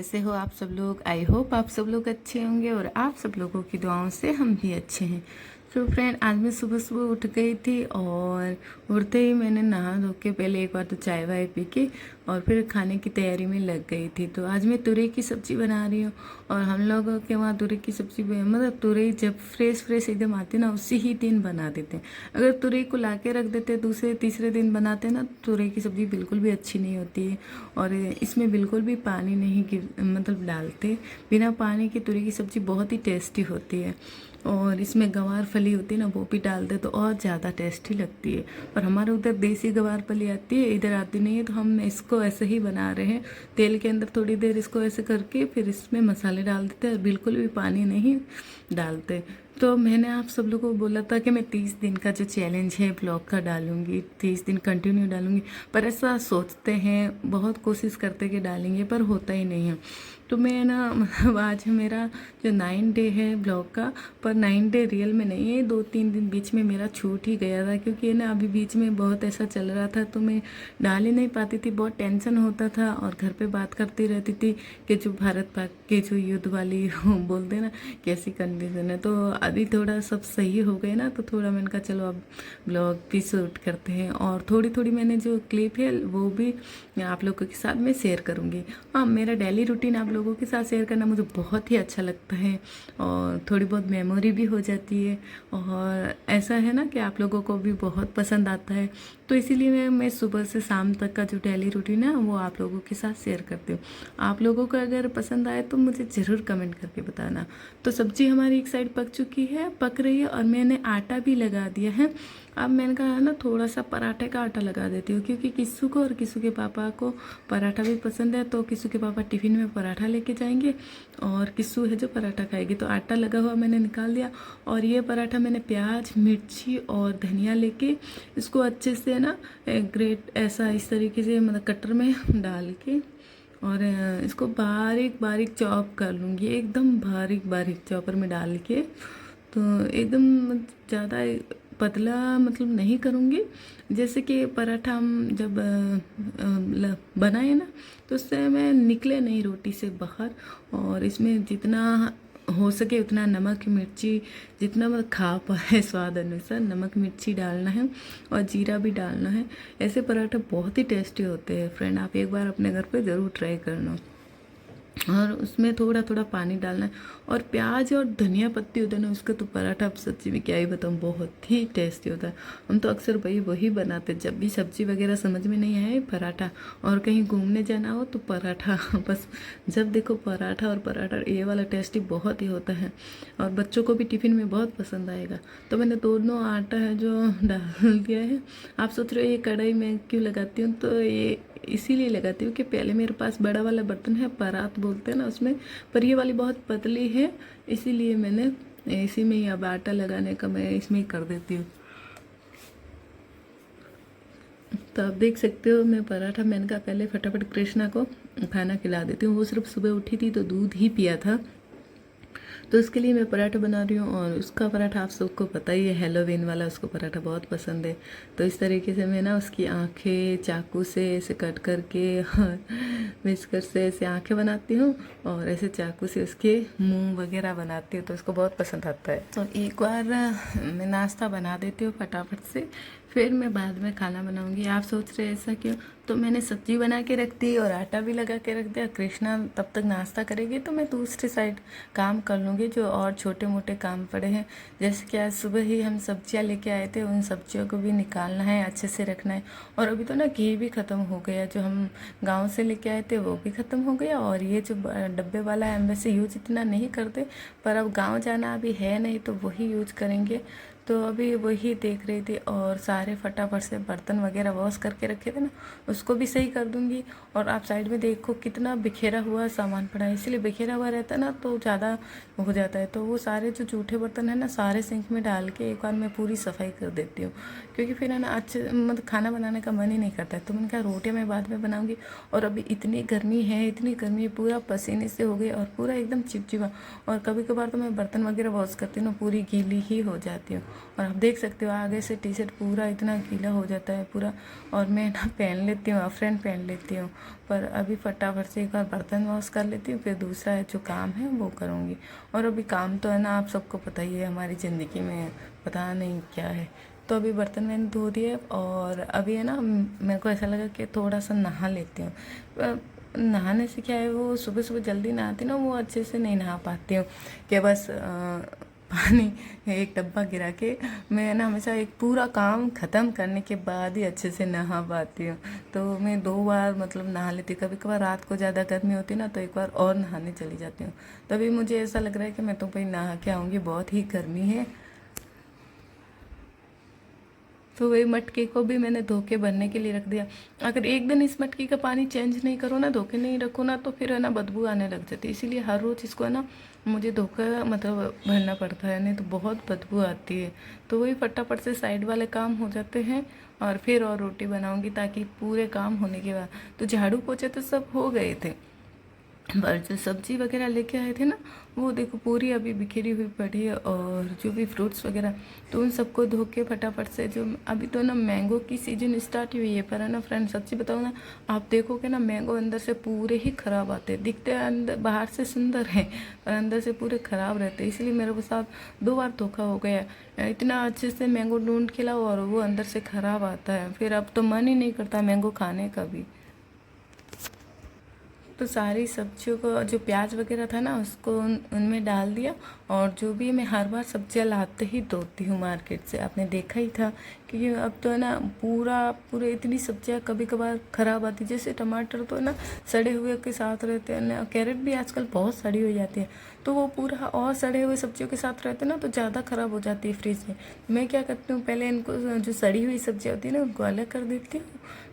कैसे हो आप सब लोग। आई होप आप सब लोग अच्छे होंगे और आप सब लोगों की दुआओं से हम भी अच्छे हैं। तो फ्रेंड, आज मैं सुबह सुबह उठ गई थी और उठते ही मैंने नहा धो के पहले एक बार तो चाय वाय पी के और फिर खाने की तैयारी में लग गई थी। तो आज मैं तुरई की सब्ज़ी बना रही हूँ और हम लोगों के वहाँ तुरई की सब्ज़ी मतलब तुरई जब फ्रेश एकदम आती ना उसी ही दिन बना देते हैं। अगर तुरई को ला के रख देते दूसरे तीसरे दिन बनाते ना तुरई की सब्ज़ी बिल्कुल भी अच्छी नहीं होती है। और इसमें बिल्कुल भी पानी नहीं मतलब डालते। बिना पानी की तुरई की सब्ज़ी बहुत ही टेस्टी होती है। और इसमें गवार फली होती है ना वो भी डाल दे तो और ज़्यादा टेस्टी लगती है। पर हमारे उधर देसी गवार फली आती है, इधर आती नहीं है, तो हम इसको ऐसे ही बना रहे हैं। तेल के अंदर थोड़ी देर इसको ऐसे करके फिर इसमें मसाले डाल देते हैं और बिल्कुल भी पानी नहीं डालते। तो मैंने आप सब लोगों को बोला था कि मैं 30 दिन का जो चैलेंज है ब्लॉग का डालूंगी, 30 दिन कंटिन्यू डालूंगी। पर ऐसा सोचते हैं, बहुत कोशिश करते कि डालेंगे, पर होता ही नहीं है। तो मैं ना मतलब आज मेरा जो 9 डे है ब्लॉग का, पर 9 डे रियल में नहीं है, 2-3 दिन बीच में मेरा छूट ही गया था। क्योंकि ना अभी बीच में बहुत ऐसा चल रहा था तो मैं डाल ही नहीं पाती थी, बहुत टेंशन होता था और घर पे बात करती रहती थी कि जो भारत पाक के जो युद्ध वाली बोलते ना कैसी कंडीशन है। तो अभी थोड़ा सब सही हो गए ना, तो थोड़ा मैंने कहा चलो अब ब्लॉग भी शूट करते हैं और थोड़ी थोड़ी मैंने जो क्लिप है वो भी आप लोगों के साथ मैं शेयर करूँगी। हाँ, मेरा डेली रूटीन आप लोगों के साथ शेयर करना मुझे बहुत ही अच्छा लगता है और थोड़ी बहुत मेमोरी भी हो जाती है। और ऐसा है ना कि आप लोगों को भी बहुत पसंद आता है, तो इसीलिए मैं सुबह से शाम तक का जो डेली रूटीन है वो आप लोगों के साथ शेयर करती हूँ। आप लोगों को अगर पसंद आए तो मुझे ज़रूर कमेंट करके बताना। तो सब्जी हमारी एक साइड पक चुकी है, पक रही है और मैंने आटा भी लगा दिया है। अब मैंने कहा ना थोड़ा सा पराठे का आटा लगा देती हूँ, क्योंकि किस्सू को और किस्सू के पापा को पराठा भी पसंद है। तो किस्सू के पापा टिफ़िन में पराठा लेके जाएंगे और किस्सू है जो पराठा खाएगी। तो आटा लगा हुआ मैंने निकाल दिया और ये पराठा मैंने प्याज मिर्ची और धनिया लेके इसको अच्छे से ना ग्रेट ऐसा इस तरीके से मतलब कटर में डाल के और इसको बारीक बारीक चॉप कर लूँगी, एकदम बारीक बारीक चॉपर में डाल के। तो एकदम ज़्यादा पतला मतलब नहीं करूँगी। जैसे कि पराठा हम जब बनाए ना तो उससे मैं निकले नहीं रोटी से बाहर। और इसमें जितना हो सके उतना नमक मिर्ची जितना मतलब खा पाए स्वाद अनुसार नमक मिर्ची डालना है और जीरा भी डालना है। ऐसे पराठे बहुत ही टेस्टी होते हैं फ्रेंड, आप एक बार अपने घर पे ज़रूर ट्राई करना। और उसमें थोड़ा थोड़ा पानी डालना है और प्याज और धनिया पत्ती होता है ना उसका तो पराठा अब सब्जी में क्या ही बताऊँ, बहुत ही टेस्टी होता है। हम तो अक्सर वही बनाते जब भी सब्जी वगैरह समझ में नहीं आए, पराठा। और कहीं घूमने जाना हो तो पराठा बस जब देखो पराठा और पराठा, ये वाला टेस्टी बहुत ही होता है और बच्चों को भी टिफ़िन में बहुत पसंद आएगा। तो मैंने दोनों आटा है जो डाल दिया है। आप सोच रहे हो ये कढ़ाई में क्यों लगाती हूँ, तो ये इसीलिए लगाती हूँ कि पहले मेरे पास बड़ा वाला बर्तन है, परात बोलते हैं ना उसमें, पर ये वाली बहुत पतली है, इसीलिए मैंने इसी में ही अब आटा लगाने का मैं इसमें ही कर देती हूँ। तो आप देख सकते हो मैं पराठा मैंने कहा पहले फटाफट कृष्णा को खाना खिला देती हूँ। वो सिर्फ सुबह उठी थी तो दूध ही पिया था, तो उसके लिए मैं पराठा बना रही हूँ। और उसका पराठा आप सबको पता ही है, हेलोवीन वाला, उसको पराठा बहुत पसंद है। तो इस तरीके से मैं ना उसकी आंखें चाकू से ऐसे कट करके और विस्कर से ऐसे आंखें बनाती हूँ और ऐसे चाकू से उसके मुंह वगैरह बनाती हूँ, तो उसको बहुत पसंद आता है। तो एक बार मैं नाश्ता बना देती हूँ फटाफट से, फिर मैं बाद में खाना बनाऊंगी। आप सोच रहे ऐसा क्यों, तो मैंने सब्जी बना के रख दी और आटा भी लगा के रख दिया। कृष्णा तब तक नाश्ता करेगी तो मैं दूसरी साइड काम कर लूँगी जो और छोटे मोटे काम पड़े हैं। जैसे कि आज सुबह ही हम सब्जियां लेके आए थे, उन सब्जियों को भी निकालना है, अच्छे से रखना है। और अभी तो ना घी भी ख़त्म हो गया, जो हम गाँव से लेके आए थे वो भी ख़त्म हो गया। और ये जो डब्बे वाला है हम वैसे यूज इतना नहीं करते, पर अब गाँव जाना अभी है नहीं तो वही यूज करेंगे। तो अभी वही देख रही थी और सारे फटाफट से बर्तन वगैरह वॉश करके रखे थे ना उसको भी सही कर दूंगी। और आप साइड में देखो कितना बिखेरा हुआ सामान पड़ा है, इसलिए बिखेरा हुआ रहता है ना तो ज़्यादा हो जाता है। तो वो सारे जो जूठे बर्तन है ना सारे सिंक में डाल के एक बार मैं पूरी सफाई कर देती हूँ, क्योंकि फिर है ना अच्छे मतलब खाना बनाने का मन ही नहीं करता है। तो मैंने कहा रोटियाँ मैं बाद में बनाऊँगी। और अभी इतनी गर्मी है, इतनी गर्मी है, पूरा पसीने से हो गई और पूरा एकदम चिपचिपा। और कभी कभार तो मैं बर्तन वगैरह वॉश करती हूँ ना पूरी गीली ही हो जाती हूँ। और आप देख सकते हो आगे से टी शर्ट पूरा इतना गीला हो जाता है पूरा। और मैं ना पहन लेती हूँ, फ्रेंड पहन लेती हूँ, पर अभी फटाफट से एक बार बर्तन वॉश कर लेती हूँ, फिर दूसरा जो काम है वो करूँगी। और अभी काम तो है ना, आप सबको पता ही है हमारी ज़िंदगी में पता नहीं क्या है। तो अभी बर्तन मैंने धो दिए और अभी है ना मेरे को ऐसा लगा कि थोड़ा सा नहा लेती हूँ। नहाने से क्या है, वो सुबह सुबह जल्दी नहाती ना, वो अच्छे से नहीं नहा पाती हूँ कि बस पानी एक डब्बा गिरा के मैं ना हमेशा एक पूरा काम ख़त्म करने के बाद ही अच्छे से नहा पाती हूँ। तो मैं 2 बार मतलब नहा लेती हूँ। कभी कभार रात को ज़्यादा गर्मी होती है ना, तो एक बार और नहाने चली जाती हूँ। तभी मुझे ऐसा लग रहा है कि मैं तो भाई नहा के आऊँगी, बहुत ही गर्मी है। तो वही मटके को भी मैंने धो के भरने के लिए रख दिया। अगर एक दिन इस मटकी का पानी चेंज नहीं करो ना, धो के नहीं रखो ना, तो फिर है ना बदबू आने लग जाती है। इसीलिए हर रोज़ इसको है ना मुझे धोकर मतलब भरना पड़ता है, नहीं तो बहुत बदबू आती है। तो वही फटाफट से साइड वाले काम हो जाते हैं और फिर और रोटी बनाऊंगी, ताकि पूरे काम होने के बाद तो झाड़ू पोछे तो सब हो गए थे, पर जो सब्जी वगैरह लेके आए थे ना, वो देखो पूरी अभी बिखरी हुई पड़ी है। और जो भी फ्रूट्स वगैरह, तो उन सबको धो के फटाफट से, जो अभी तो ना मैंगो की सीजन स्टार्ट हुई है, पर है ना फ्रेंड सच्ची बताओ ना, आप देखोगे ना मैंगो अंदर से पूरे ही ख़राब आते हैं। दिखते हैं अंदर बाहर से सुंदर है, पर अंदर से पूरे ख़राब रहते हैं। इसलिए मेरे साथ 2 बार धोखा हो गया। इतना अच्छे से मैंगो ढूंढ के लाओ और वो अंदर से ख़राब आता है, फिर अब तो मन ही नहीं करता मैंगो खाने का भी। तो सारी सब्जियों को, जो प्याज वगैरह था ना, उसको उनमें डाल दिया। और जो भी मैं हर बार सब्जियां लाते ही धोती हूँ मार्केट से, आपने देखा ही था। क्योंकि अब तो है ना पूरे इतनी सब्जियां कभी कभार ख़राब आती, जैसे टमाटर तो है ना सड़े हुए के साथ रहते हैं ना, कैरेट भी आजकल बहुत सड़ी हो जाती है। तो वो पूरा और सड़े हुए सब्जियों के साथ रहते हैं ना, तो ज़्यादा ख़राब हो जाती है फ्रिज में। मैं क्या करती हूँ, पहले इनको जो सड़ी हुई सब्जियाँ होती है ना उनको अलग कर देती हूँ,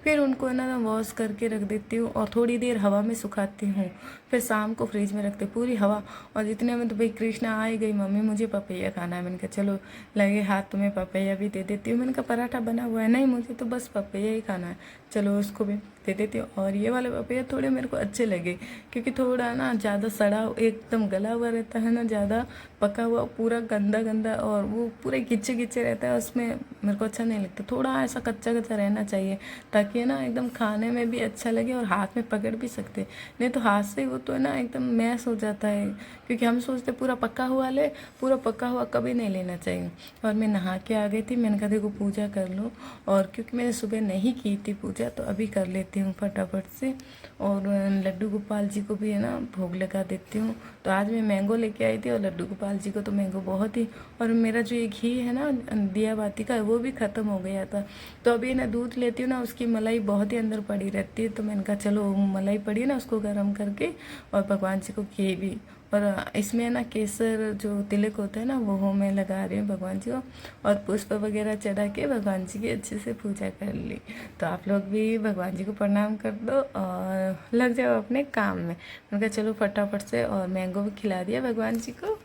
फिर उनको है ना वॉश करके रख देती हूँ और थोड़ी देर हवा में सुखाती हूँ। फिर शाम को फ्रिज में रखते पूरी हवा। और जितने में तो भाई कृष्णा आ ही गई, मम्मी मुझे पपैया खाना है। मैंने कहा चलो लगे हाथ तुम्हें पपैया भी दे देती हूँ। मैंने कहा पराठा बना हुआ है, नहीं मुझे तो बस पपैया ही खाना है, चलो उसको भी दे देती हूँ। और ये वाले पपैया थोड़े मेरे को अच्छे लगे, क्योंकि थोड़ा ना ज़्यादा सड़ा एकदम गला हुआ रहता है ना, ज़्यादा पका हुआ पूरा गंदा गंदा, और वो पूरे गिच्चे गिच्चे रहता है, उसमें मेरे को अच्छा नहीं लगता। थोड़ा ऐसा कच्चा कच्चा रहना चाहिए, ताकि है ना एकदम खाने में भी अच्छा लगे और हाथ में पकड़ भी सकते। नहीं तो हाथ से वो तो है ना एकदम मैश हो जाता है, क्योंकि हम सोचते पूरा पका हुआ ले, पूरा पका हुआ कभी नहीं लेना चाहिए। और मैं नहा के आ गई थी, मैंने कहा देखो पूजा कर लो। और क्योंकि मैंने सुबह नहीं की थी पूजा, तो अभी कर लेती हूँ फटाफट से। और लड्डू गोपाल जी को भी है ना भोग लगा देती हूँ। तो आज मैं मैंगो लेके आई थी, और लड्डू गोपाल जी को तो मैंगो बहुत ही, और मेरा जो ये घी है ना दिया बाती का, वो भी ख़त्म हो गया था। तो अभी ना दूध लेती हूँ ना, उसकी मलाई बहुत ही अंदर पड़ी रहती है, तो मैंने कहा चलो मलाई पड़ी है ना उसको गर्म करके और भगवान जी को घी भी। और इसमें ना केसर जो तिलक होता है ना, वो मैं लगा रही हूँ भगवान जी को, और पुष्प वगैरह चढ़ा के भगवान जी की अच्छे से पूजा कर ली। तो आप लोग भी भगवान जी को प्रणाम कर दो और लग जाओ अपने काम में। मैंने कहा चलो फटाफट से, और मैंगो भी खिला दिया भगवान जी को।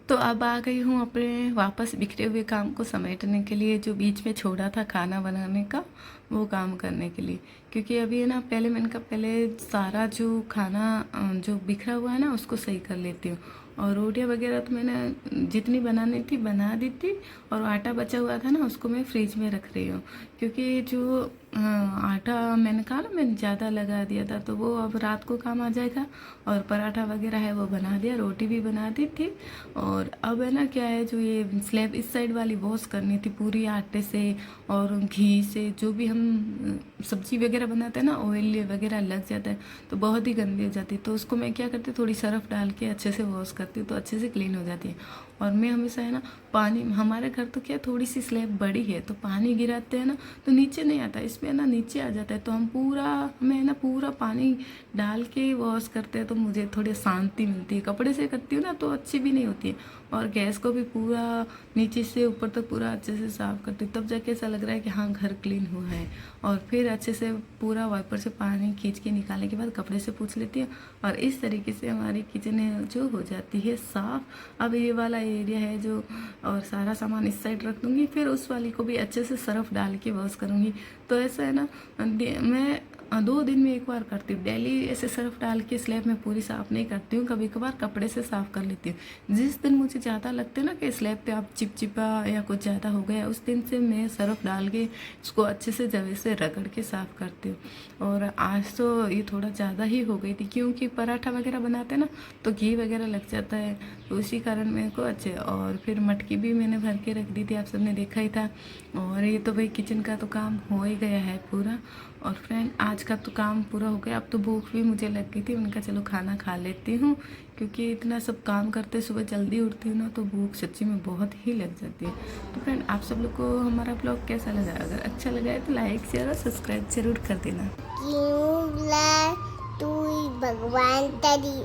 तो अब आ गई हूँ अपने वापस बिखरे हुए काम को समेटने के लिए, जो बीच में छोड़ा था खाना बनाने का, वो काम करने के लिए। क्योंकि अभी है ना, पहले मैंने कहा पहले सारा जो खाना जो बिखरा हुआ है ना उसको सही कर लेती हूँ। और रोटियां वगैरह तो मैंने जितनी बनानी थी बना दी थी, और आटा बचा हुआ था ना उसको मैं फ्रिज में रख रही हूँ। क्योंकि जो आटा मैंने कहा ना मैंने ज़्यादा लगा दिया था, तो वो अब रात को काम आ जाएगा। और पराठा वगैरह है वो बना दिया, रोटी भी बना दी थी। और अब है ना क्या है, जो ये स्लैब इस साइड वाली वॉश करनी थी पूरी आटे से और घी से। जो भी हम सब्जी वगैरह बनाते हैं ना, ऑयल वगैरह लग जाता है तो बहुत ही गंदी हो जाती है। तो उसको मैं क्या करती हूँ, थोड़ी सरफ डाल के अच्छे से वॉश करती हूँ, तो अच्छे से क्लीन हो जाती है। और मैं हमेशा है ना पानी, हमारे घर तो क्या थोड़ी सी स्लैब बड़ी है, तो पानी गिराते हैं ना तो नीचे नहीं आता, इसमें ना नीचे आ जाता है। तो हमें है ना पूरा पानी डाल के वॉश करते हैं, तो मुझे थोड़ी शांति मिलती है। कपड़े से करती हूँ ना तो अच्छी भी नहीं होती है। और गैस को भी पूरा नीचे से ऊपर तक पूरा अच्छे से साफ करती हूँ, तब जाके ऐसा लग रहा है कि हाँ घर क्लीन हुआ है। और फिर अच्छे से पूरा वाइपर से पानी खींच के निकालने के बाद कपड़े से पोंछ लेती हूँ, और इस तरीके से हमारी किचन है जो हो जाती है साफ़। अब ये वाला एरिया है जो, और सारा सामान इस साइड रख दूँगी, फिर उस वाली को भी अच्छे से सर्फ डाल के वॉश करूँगी। तो ऐसा है ना, मैं 2 दिन में एक बार करती हूँ। डेली ऐसे सर्फ डाल के स्लैब में पूरी साफ़ नहीं करती हूँ, कभी कभार कपड़े से साफ़ कर लेती हूँ। जिस दिन मुझे ज़्यादा लगता है ना कि स्लैब पे आप चिपचिपा या कुछ ज़्यादा हो गया, उस दिन से मैं सर्फ डाल के इसको अच्छे से जगह से रगड़ के साफ़ करती हूँ। और आज तो ये थोड़ा ज़्यादा ही हो गई थी, क्योंकि पराठा वगैरह बनाते हैं ना तो घी वगैरह लग जाता है, तो उसी कारण मेरे को अच्छे। और फिर मटकी भी मैंने भर के रख दी थी, आप सबने देखा ही था। और ये तो भाई किचन का तो काम हो ही गया है पूरा। और फ्रेंड आज का तो काम पूरा हो गया, अब तो भूख भी मुझे लग गई थी। मैंने कहा चलो खाना खा लेती हूँ, क्योंकि इतना सब काम करते सुबह जल्दी उठती हूँ ना, तो भूख सच्ची में बहुत ही लग जाती है। तो फ्रेंड आप सब लोग को हमारा ब्लॉग कैसा लगा? अगर अच्छा लगा है तो लाइक शेयर और सब्सक्राइब जरूर कर देना। क्यों ला तू भगवान तेरी